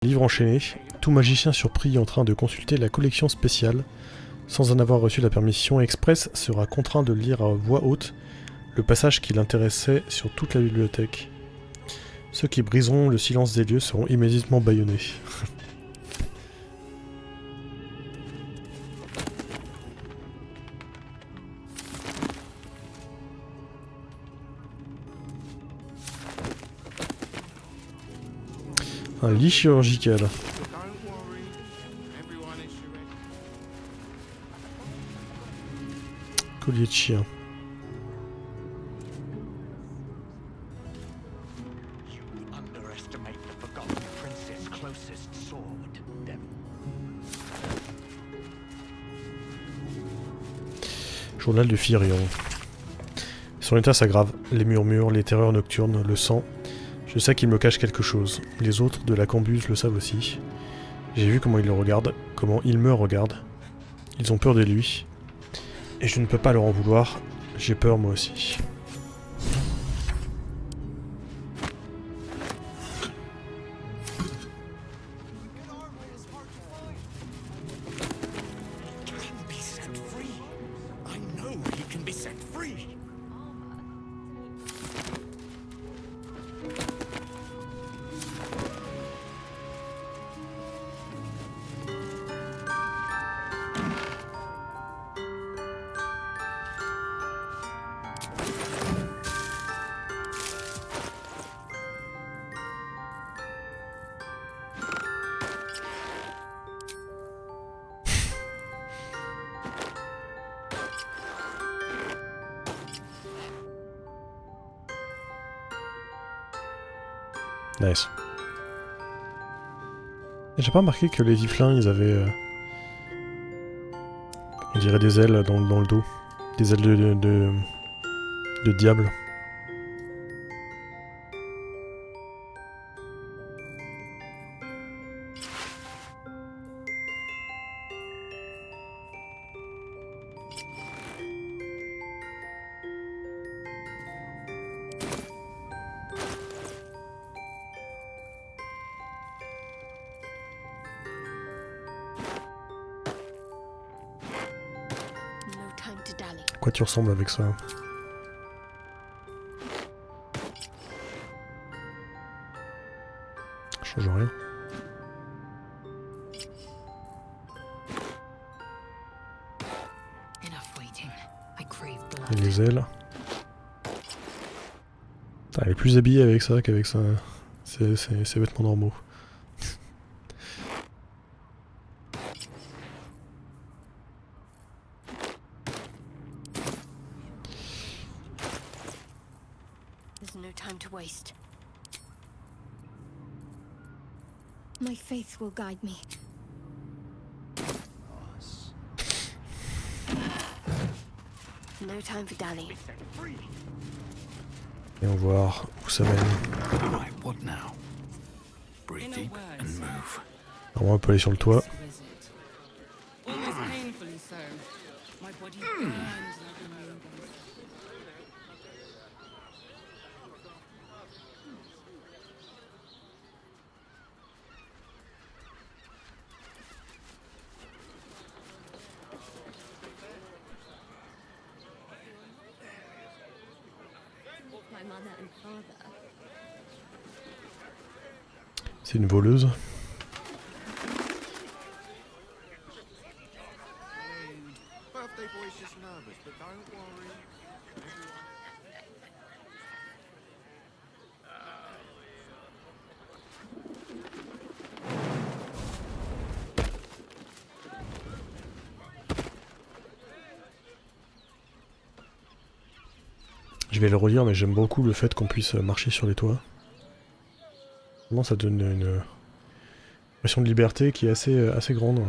Livre enchaîné, tout magicien surpris en train de consulter la collection spéciale, sans en avoir reçu la permission expresse, sera contraint de lire à voix haute le passage qui l'intéressait sur toute la bibliothèque. Ceux qui briseront le silence des lieux seront immédiatement bâillonnés. Un lit chirurgical. Collier de chien. Journal de Firion. Son état s'aggrave. Les murmures, les terreurs nocturnes, le sang. Je sais qu'il me cache quelque chose. Les autres de la cambuse le savent aussi. J'ai vu comment ils le regardent, comment ils me regardent. Ils ont peur de lui. Et je ne peux pas leur en vouloir. J'ai peur moi aussi. Nice. J'ai pas remarqué que les iflins, ils avaient... on dirait des ailes dans le dos. Des ailes de diable. À quoi tu ressembles avec ça? Ça change rien. Et les ailes. Putain, elle est plus habillée avec ça qu'avec ça. Ses vêtements normaux. My faith will guide me. No time for dally. Et on va voir où ça mène. Normalement on peut aller sur le toit. C'est une voleuse. Je vais le relire, mais j'aime beaucoup le fait qu'on puisse marcher sur les toits. Vraiment, ça donne une impression de liberté qui est assez grande.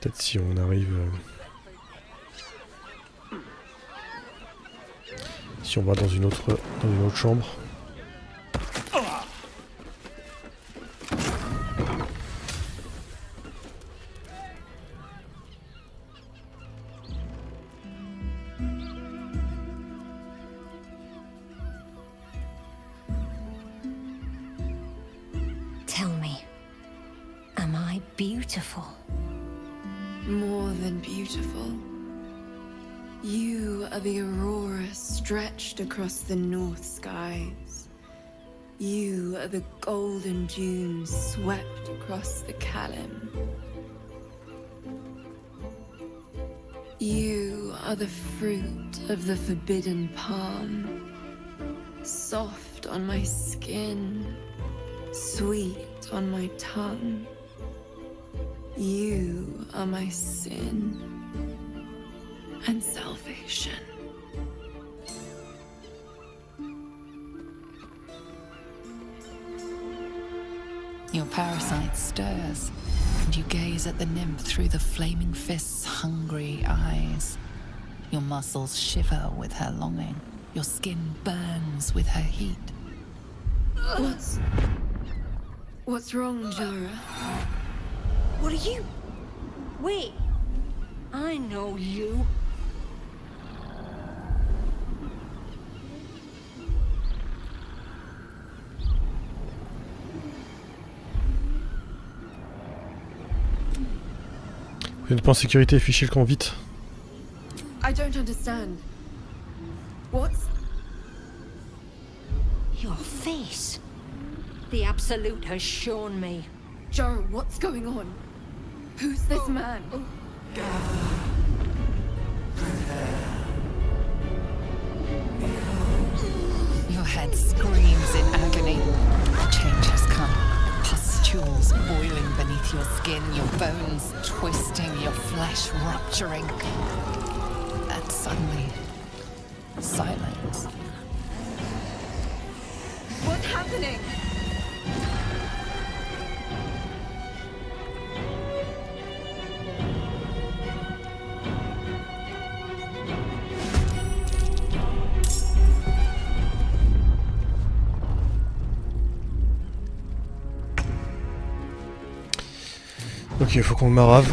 Peut-être si on arrive... si on va dans une autre chambre. beautiful. More than beautiful. You are the aurora stretched across the north skies. You are the golden dunes swept across the Kalim. You are the fruit of the forbidden palm, soft on my skin, sweet on my tongue. You are my sin and salvation. Your parasite stirs, and you gaze at the nymph through the flaming fist's hungry eyes. Your muscles shiver with her longing. Your skin burns with her heat. What's wrong, Jara? What are you? Wait. I know you. Vous n'êtes pas en sécurité, fichez le camp vite. I don't understand. What's... Your face. The Absolute has shown me. Jara, what's going on? Who's this man? Your head screams in agony. Change has come. Pustules boiling beneath your skin, your bones twisting, your flesh rupturing. And suddenly, silence. What's happening? Ok, faut qu'on le marave.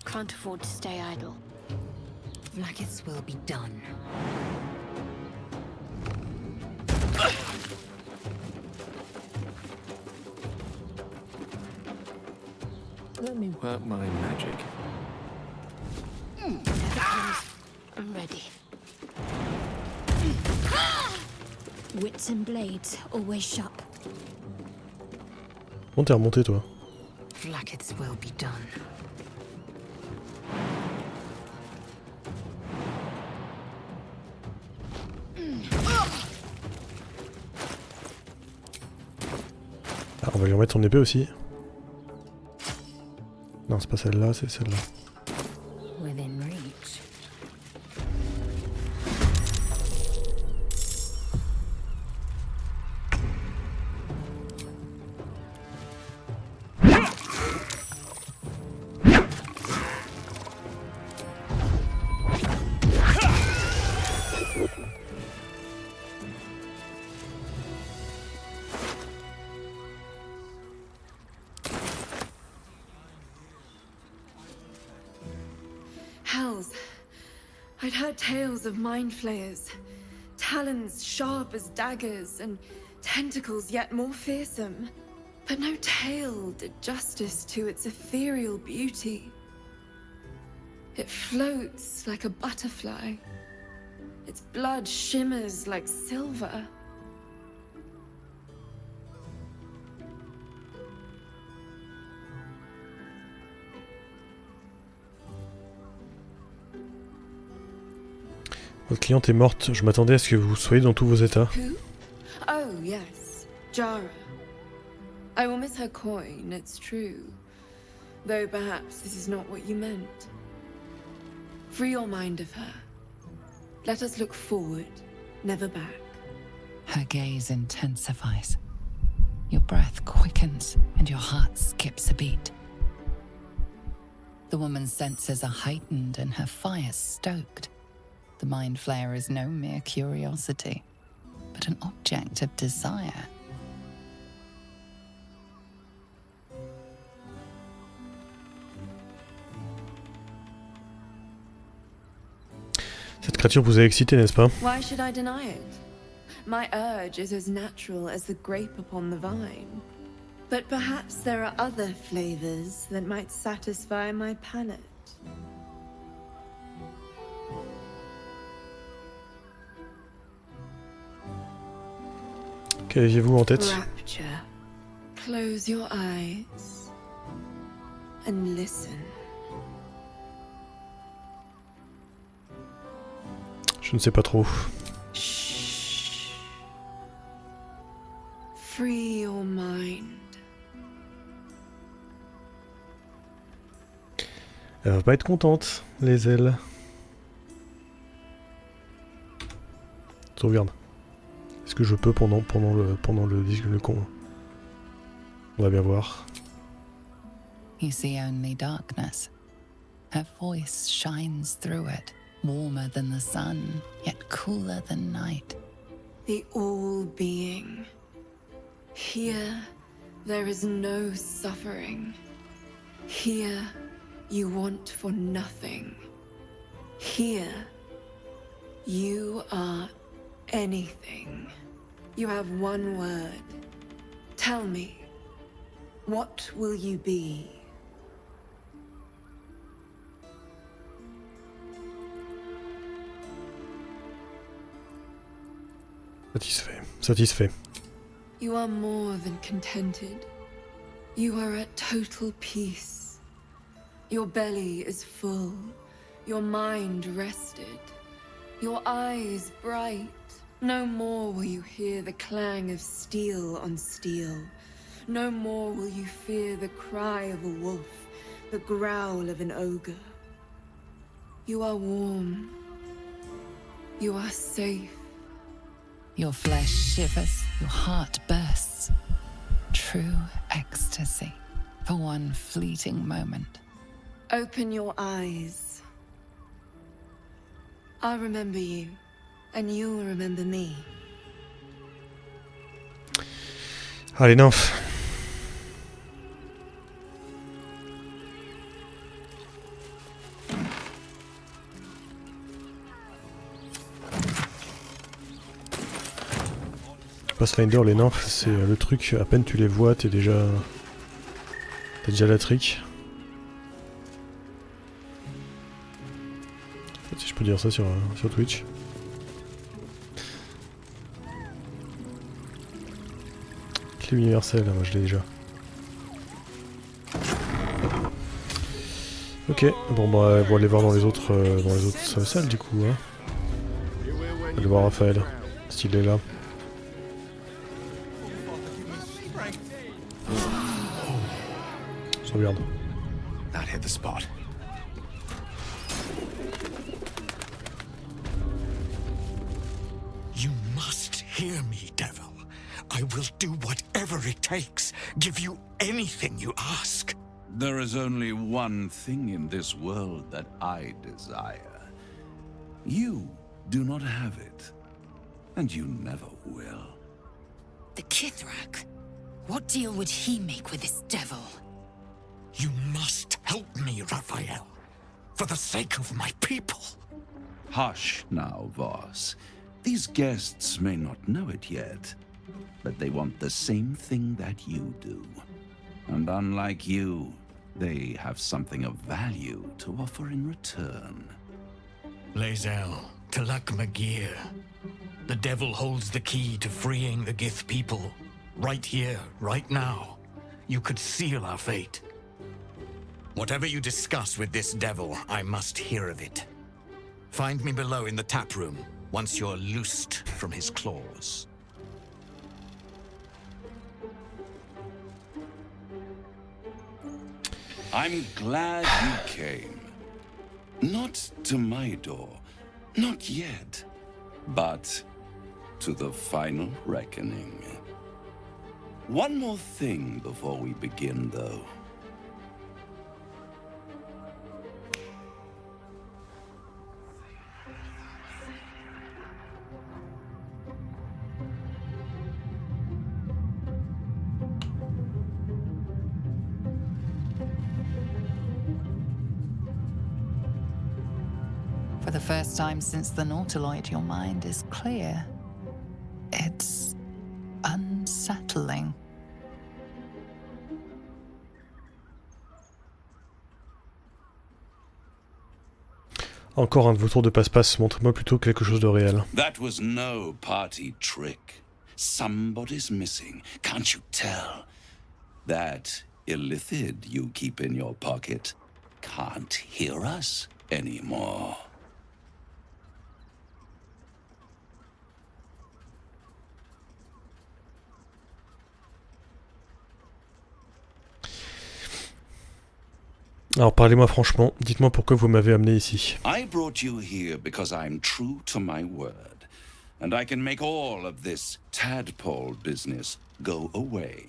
Can't afford to stay idle. Blackets will be done. Let me work my magic. I'm ready. Wits and blades, always sharp. Bon, t'es remonté toi. Blackets will be done. Ah, on va lui remettre son épée aussi. Non, c'est pas celle-là, c'est celle-là. Within reach. Hells. I'd heard tales of mind flayers. Talons sharp as daggers and tentacles yet more fearsome. But no tale did justice to its ethereal beauty. It floats like a butterfly. Its blood shimmers like silver. Votre cliente est morte, je m'attendais à ce que vous soyez dans tous vos états. Who? Oh, yes. Jara. I will miss her coin, it's true. Though perhaps this is not what you meant. Free your mind of her. Let us look forward, never back. Her gaze intensifies. Your breath quickens and your heart skips a beat. The woman's senses are heightened and her fire stoked. The mind flayer is no mere curiosity, but an object of desire. Cette créature vous a excité, n'est-ce pas? Why should I deny it? My urge is as natural as the grape upon the vine. But perhaps there are other flavors that might satisfy my palate. Qu'aviez-vous en tête? Rapture. Close your eyes and listen. Je ne sais pas trop. Shh. Free your mind. Elle va pas être contente, les ailes. Sauvegarde. Est-ce que je peux pendant le disque le con? On va bien voir. You see only darkness. Her voice shines through it, warmer than the sun, yet cooler than night. The all-being. Here, there is no suffering. Here, you want for nothing. Here, you are anything. You have one word. Tell me, what will you be? Satisfait. Satisfait. You are more than contented. You are at total peace. Your belly is full. Your mind rested. Your eyes bright. No more will you hear the clang of steel on steel. No more will you fear the cry of a wolf, the growl of an ogre. You are warm. You are safe. Your flesh shivers, your heart bursts. True ecstasy for one fleeting moment. Open your eyes. I'll remember you, and you'll remember me. Allez, nymphe. Pathfinder, les nymphes, c'est le truc, à peine tu les vois, t'as déjà la trick. Si je peux dire ça sur Twitch. Clé universelle, moi je l'ai déjà. Ok, bon bah on va aller voir dans les autres salles du coup. Hein. On va aller voir Raphaël, s'il est là. Sauvegarde. That hit the spot. You must hear me, devil. I will do whatever it takes. Give you anything you ask. There is only one thing in this world that I desire. You do not have it, and you never will. The Kithrak? What deal would he make with this devil? You must help me, Raphael. For the sake of my people. Hush now, Voss. These guests may not know it yet, but they want the same thing that you do. And unlike you, they have something of value to offer in return. Lae'zel, Talak Magir. The devil holds the key to freeing the Gith people. Right here, right now. You could seal our fate. Whatever you discuss with this devil, I must hear of it. Find me below in the tap room, once you're loosed from his claws. I'm glad you came. Not to my door, not yet, but to the final reckoning. One more thing before we begin, though. For the first time since the Nautiloid, your mind is clear. It's unsettling. Encore un de vos tours de passe-passe, montrez-moi plutôt quelque chose de réel. That was no party trick. Somebody's missing, can't you tell? That illithid you keep in your pocket can't hear us anymore. Alors parlez-moi franchement, dites-moi pourquoi vous m'avez amené ici. I brought you here because I'm true to my word, and I can make all of this tadpole business go away.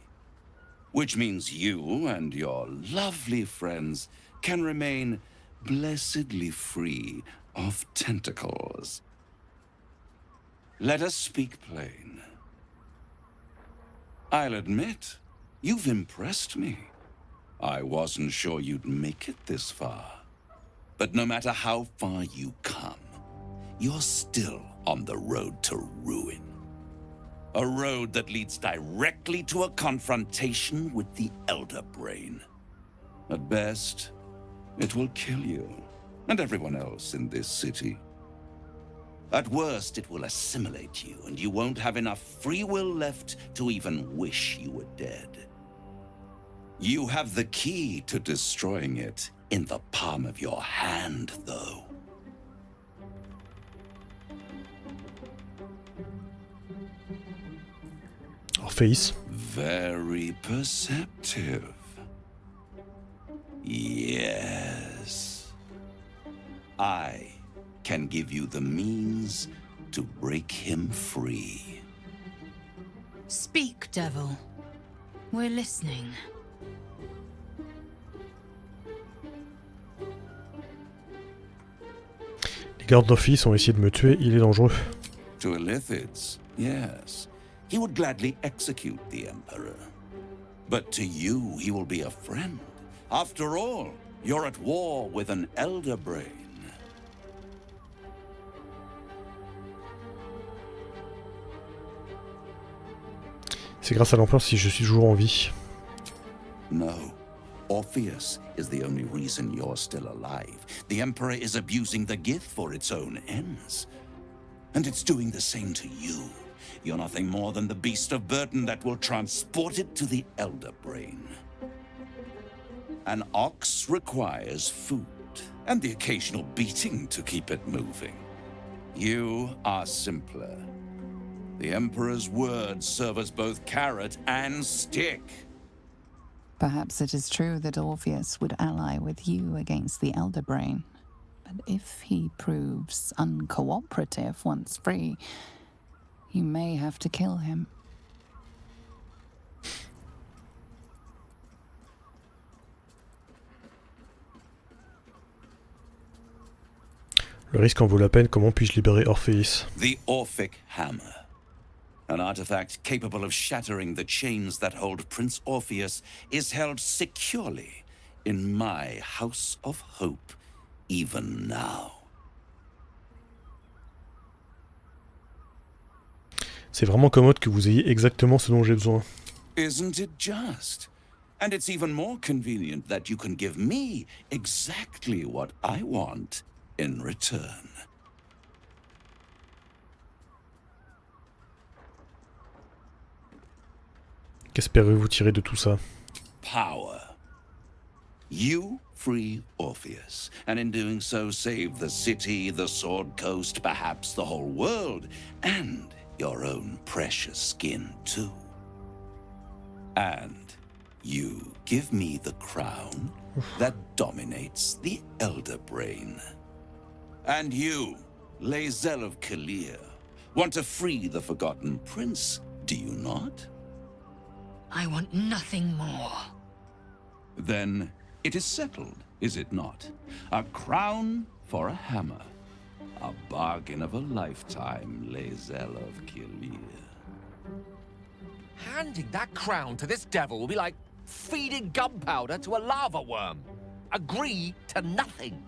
Which means you and your lovely friends can remain blessedly free of tentacles. Let us speak plain. I'll admit, you've impressed me. I wasn't sure you'd make it this far. But no matter how far you come, you're still on the road to ruin. A road that leads directly to a confrontation with the Elder Brain. At best, it will kill you, and everyone else in this city. At worst, it will assimilate you, and you won't have enough free will left to even wish you were dead. You have the key to destroying it in the palm of your hand, though. Orpheus. Very perceptive. Yes. I can give you the means to break him free. Speak, devil. We're listening. Les gardes d'Orpheus ont essayé de me tuer, il est dangereux. To illithids, yes. He would gladly execute the Emperor. But to you, he will be a friend. After all, you're at war with an Elder Brain. C'est grâce à l'Empereur si je suis toujours en vie. No. Orpheus is the only reason you're still alive. The Emperor is abusing the Gith for its own ends. And it's doing the same to you. You're nothing more than the beast of burden that will transport it to the Elder Brain. An ox requires food, and the occasional beating to keep it moving. You are simpler. The Emperor's words serve as both carrot and stick. Perhaps it is true that Orpheus would ally with you against the Elder Brain. But if he proves uncooperative once free, you may have to kill him. Le risque en vaut la peine, comment puis-je libérer Orpheus? The Orphic Hammer. An artifact capable of shattering the chains that hold Prince Orpheus is held securely in my House of Hope, even now. C'est vraiment commode que vous ayez exactement ce dont j'ai besoin. Isn't it just? And it's even more convenient that you can give me exactly what I want in return. Qu'espérez-vous tirer de tout ça? Power. You free Orpheus, and in doing so save the city, the Sword Coast, perhaps the whole world, and your own precious skin too. And you give me the crown that dominates the Elder Brain. And you, Lae'zel of Kalir, want to free the Forgotten Prince, do you not? I want nothing more. Then it is settled, is it not? A crown for a hammer. A bargain of a lifetime, Lae'zel of Kalir. Handing that crown to this devil will be like feeding gunpowder to a lava worm. Agree to nothing.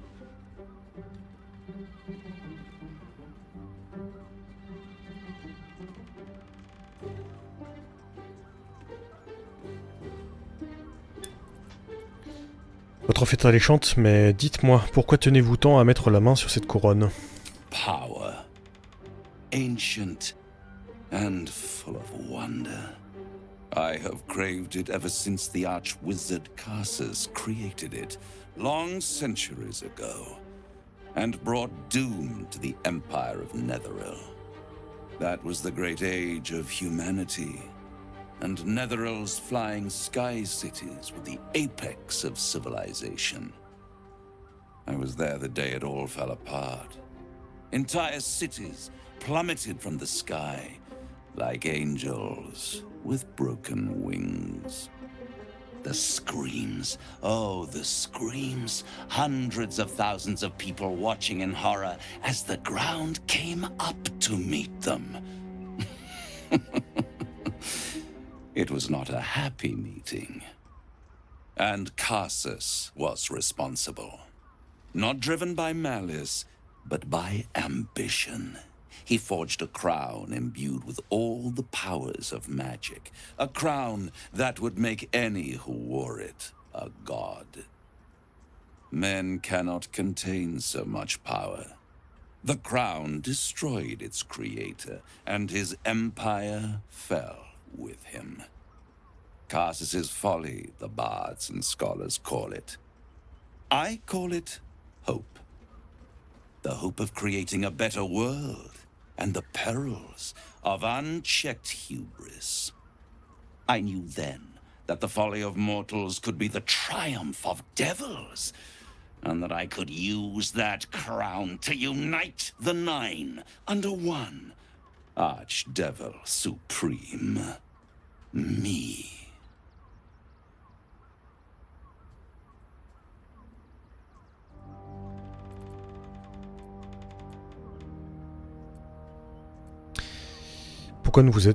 votre fête alléchante, mais dites-moi, pourquoi tenez-vous tant à mettre la main sur cette couronne? Power. Ancient and full of wonder. I have craved it ever since the arch-wizard Carsus created it, long centuries ago, and brought doom to the Empire of Netheril. That was the great age of humanity, and Netheril's flying sky cities were the apex of civilization. I was there the day it all fell apart. Entire cities plummeted from the sky, like angels with broken wings. The screams, oh, the screams. Hundreds of thousands of people watching in horror as the ground came up to meet them. It was not a happy meeting. And Carsus was responsible. Not driven by malice, but by ambition. He forged a crown imbued with all the powers of magic. A crown that would make any who wore it a god. Men cannot contain so much power. The crown destroyed its creator, and his empire fell with him. Carsus's folly, the bards and scholars call it. I call it hope. The hope of creating a better world, and the perils of unchecked hubris. I knew then that the folly of mortals could be the triumph of devils, and that I could use that crown to unite the Nine under one Archdevil Supreme. Me. Pourquoi ne vous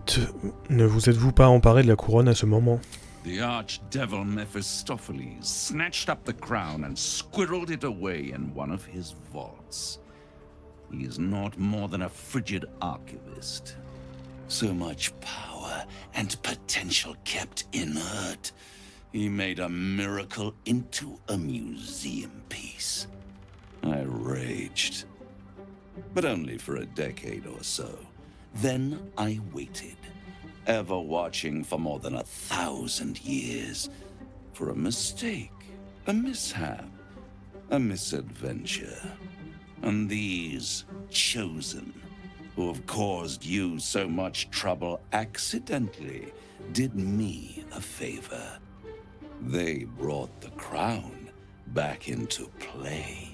êtes-vous pas emparé de la couronne à ce moment? The archdevil Mephistopheles snatched up the crown and squirreled it away in one of his vaults. He is not more than a frigid archivist. So much power and potential kept inert. He made a miracle into a museum piece. I raged, but only for a decade or so. Then I waited, ever watching for more than 1,000 years, for a mistake, a mishap, a misadventure. And these chosen, who have caused you so much trouble accidentally, did me a favor. They brought the crown back into play.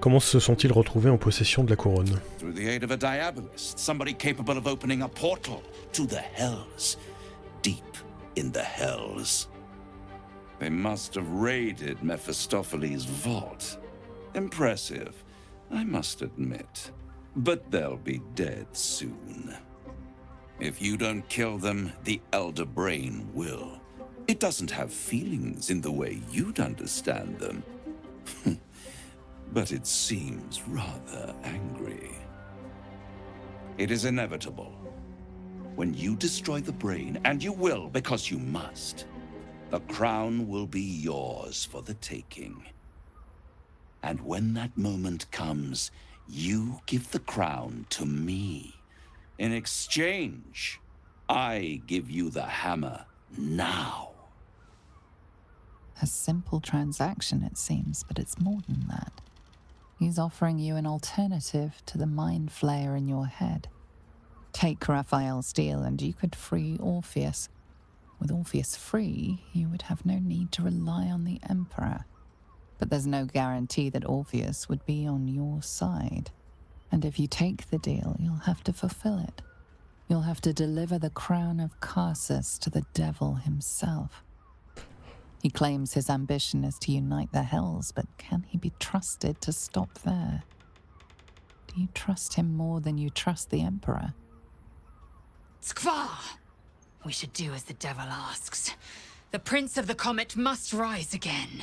Comment se sont-ils retrouvés en possession de la couronne? Through the aid of a diabolist, somebody capable of opening a portal to the Hells, deep in the Hells. They must have raided Mephistopheles' vault. Impressive, I must admit. But they'll be dead soon. If you don't kill them, the Elder Brain will. It doesn't have feelings in the way you'd understand them. But it seems rather angry. It is inevitable. When you destroy the brain, and you will because you must, the crown will be yours for the taking. And when that moment comes, you give the crown to me. In exchange, I give you the hammer now. A simple transaction, it seems, but it's more than that. He's offering you an alternative to the mind flayer in your head. Take Raphael's deal and you could free Orpheus. With Orpheus free, you would have no need to rely on the Emperor. But there's no guarantee that Orpheus would be on your side. And if you take the deal, you'll have to fulfill it. You'll have to deliver the crown of Carsus to the devil himself. He claims his ambition is to unite the Hells, but can he be trusted to stop there? Do you trust him more than you trust the Emperor? Skvar! We should do as the devil asks. The Prince of the Comet must rise again.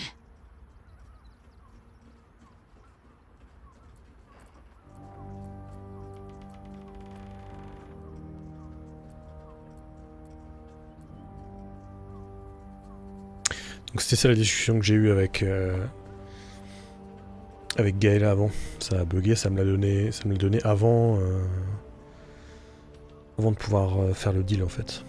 Donc c'était ça la discussion que j'ai eue avec Gaëla avant. Ça a bugué, ça me l'a donné avant de pouvoir faire le deal en fait.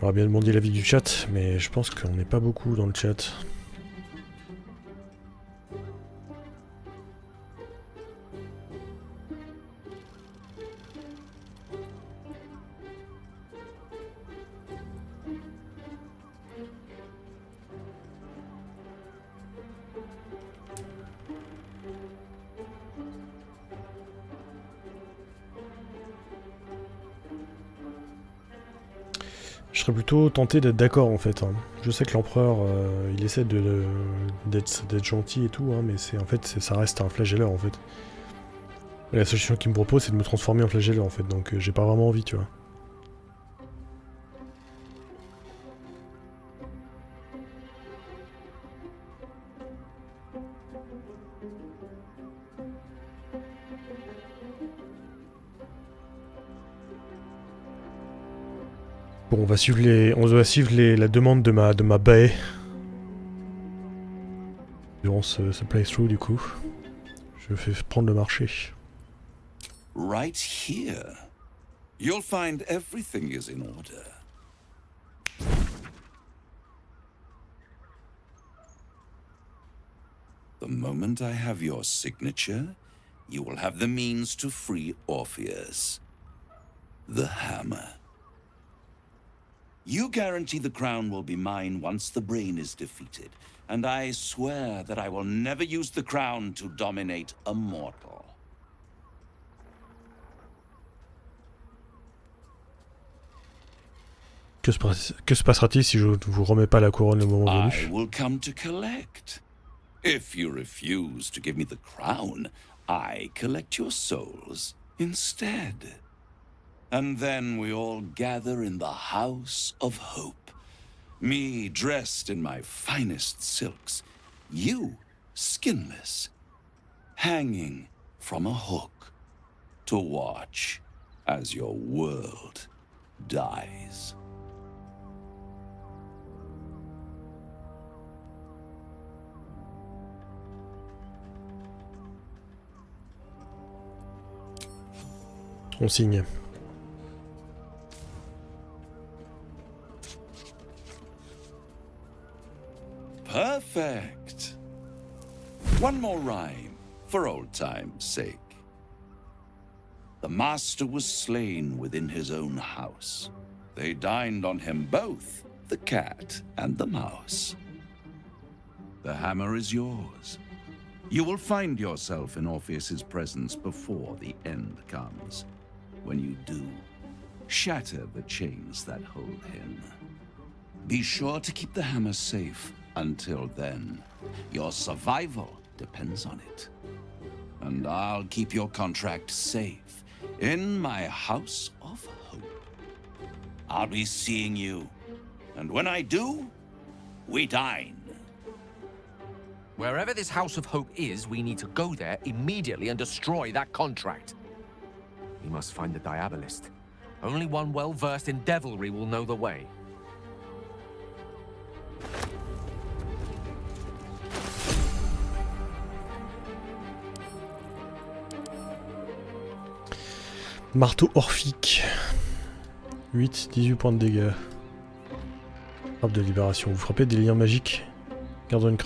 J'aurais bien demandé l'avis du chat, mais je pense qu'on n'est pas beaucoup dans le chat. Je serais plutôt tenté d'être d'accord en fait. Hein. Je sais que l'empereur, il essaie d'être gentil et tout, hein, mais ça reste un flagelleur en fait. Et la solution qu'il me propose, c'est de me transformer en flagelleur en fait, donc j'ai pas vraiment envie, tu vois. Bon, on va suivre la demande de ma bae durant ce playthrough du coup. Je vais prendre le marché. Right here. You'll find everything is in order. The moment I have your signature, you will have the means to free Orpheus. The hammer. You guarantee the crown will be mine once the brain is defeated, and I swear that I will never use the crown to dominate a mortal. Que se passera-t-il si je ne vous remets pas la couronne le moment venu? I will come to collect. If you refuse to give me the crown, I collect your souls instead. And then we all gather in the House of Hope. Me dressed in my finest silks, you skinless, hanging from a hook to watch as your world dies. On signe. Perfect. One more rhyme, for old time's sake. The master was slain within his own house. They dined on him both, the cat and the mouse. The hammer is yours. You will find yourself in Orpheus's presence before the end comes. When you do, shatter the chains that hold him. Be sure to keep the hammer safe. Until then, your survival depends on it. And I'll keep your contract safe in my House of Hope. I'll be seeing you, and when I do, we dine. Wherever this House of Hope is, we need to go there immediately and destroy that contract. We must find the Diabolist. Only one well-versed in devilry will know the way. Marteau orphique. 18 points de dégâts. Frappe de libération. Vous frappez des liens magiques. Gardant une